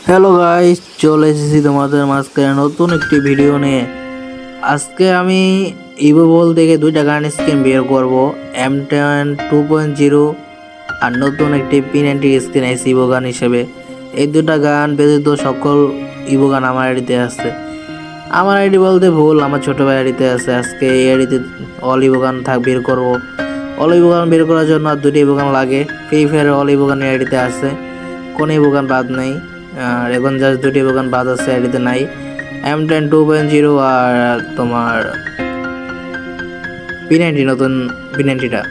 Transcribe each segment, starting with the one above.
Hello guys, চলে এসেছি তোমাদের মাঝখানে নতুন একটি ভিডিও নিয়ে। আজকে আমি ইভো বল থেকে দুইটা গান স্কিন বের করব, M10 2.0 আর নতুন একটি P90 স্কিন আছে ইভো গান হিসেবে। এই দুটা গান ব্যতীত সকল ইভো গান আমার আইডিতে আছে। আমার আইডি বলতে ভুল, আমার ছোট ভাই আইডিতে আছে। আজকে এই আইডিতে অল ইভো গান বের করব। অল ইভো গান বের করার জন্য আর দুটি ইভো গান লাগে। ফ্রি ফায়ারের অল ইভো গান আইডিতে আছে, কোনো ইভো গান বাদ নেই। আর এখন জাস্ট দুটি ইভো গান বাদ আছে, আইডিতে নাই। M10 2.0 আর তোমার P90, নতুন P90টা।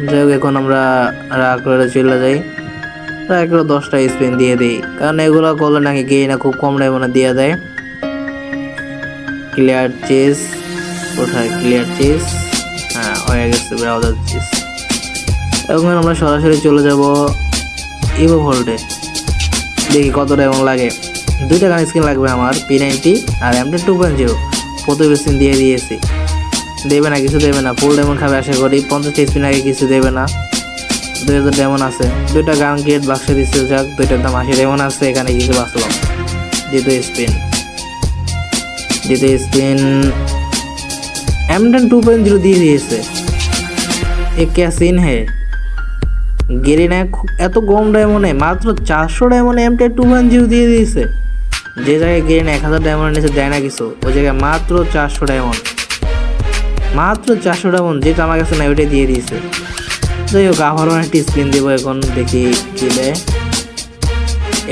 যাই হোক, এখন আমরা রাগ করে চলে যাই। রাগ করে 10টা স্পিন দিয়ে দিই, কারণ এগুলো করলে নাকি গেইনা খুব কম ডায়মন্ডে দিয়ে দেয়। ক্লিয়ার চেস, কোথায় ক্লিয়ার চেস? হ্যাঁ, হয়ে গেছে ব্রাউজার চেস। এখন আমরা সরাসরি চলে যাব ইভো ভোল্টে, দেখি কত ডায়মন্ড লাগে। দুইটা গান স্কিন লাগবে আমার, P90 আর M10 2.0। প্রথম স্পিন দিয়ে দিয়েছি, দেবে না, কিছু দেবে না। ফুল ডায়মন্ড খাবে আশা করি। 50 স্পিন আগে কিছু দেবে না। 2000 ডায়মন্ড আছে। দুইটা গান গেট বাক্সে দিচ্ছে, যাক দুইটার দাম 80 ডায়মন্ড আছে। এখানে কিছু বাঁচলাম। দ্বিতীয় স্পিন M10 2.0 দিয়ে দিয়েছে। এ ক্যা সিন হে, গেরিনা এত কম ডায়মন্ডে, মাত্র 400 ডায়মন্ডে M10 2.0 দিয়ে দিয়েছে। যে জায়গায় গেরিনা 1000 ডায়মন্ড নিচে দেয় না কিছু, ওই জায়গায় মাত্র 400 ডায়মন্ড, মাত্র 400 ডায়মন্ড, যেটা আমার কাছে না ওইটাই দিয়ে দিয়েছে। যাই হোক, আবারও একটি স্পিন দেবো, এখন দেখি কি দেয়।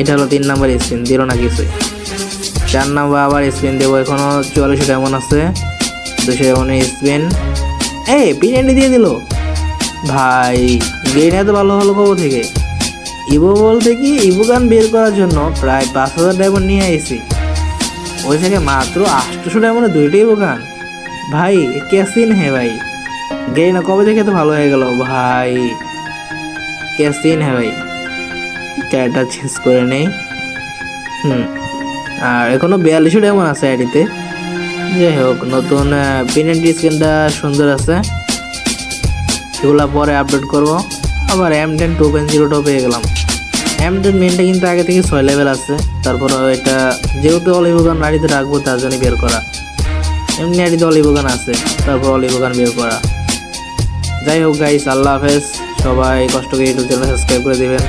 এটা হলো 3 নাম্বার স্পিন, দিল না কিছুই। 4 নাম্বার আবার স্পিন দেবো, এখনো 44 ডায়মন্ড আছে। 200 ডায়মন্ডের স্পিন, P90 দিয়ে দিল। ভাই, গেইন এত ভালো হলো কবে থেকে? ইভো বল থেকে ইভো গান বের করার জন্য প্রায় 5000 ডায়মন্ড নিয়ে এসেছি, ওই থেকে মাত্র 800 ডায়মন্ডে দুইটাই ইভো গান। ভাই ক্যাসিন হে ভাই, গেইন কবে থেকে তো ভালো হয়ে গেল ভাই। ক্যাসিন হে ভাই, ক্যারেক্টার চেঞ্জ করে নেই। আর এখনো 42 ডায়মন্ড আছে আইডিতে। যাই হোক, নতুন P90 স্কিনটা সুন্দর আছে, এগুলা পরে আপডেট করব। আবার M10 2.0টাও পেয়ে গেলাম। M10 মেনটা কিন্তু আগে থেকে 6 লেভেল আছে। তারপর এটা যেহেতু অল ইভো গান আইডিতে রাখবো, তার জন্য বের করা। এমনি আইডিতে অল ইভো গান আছে, তারপর অল ইভো গান বের করা। যাই হোক গাইস, আল্লাহ হাফেজ। সবাই কষ্ট করে ইউটিউব চ্যানেল সাবস্ক্রাইব করে দিবেন।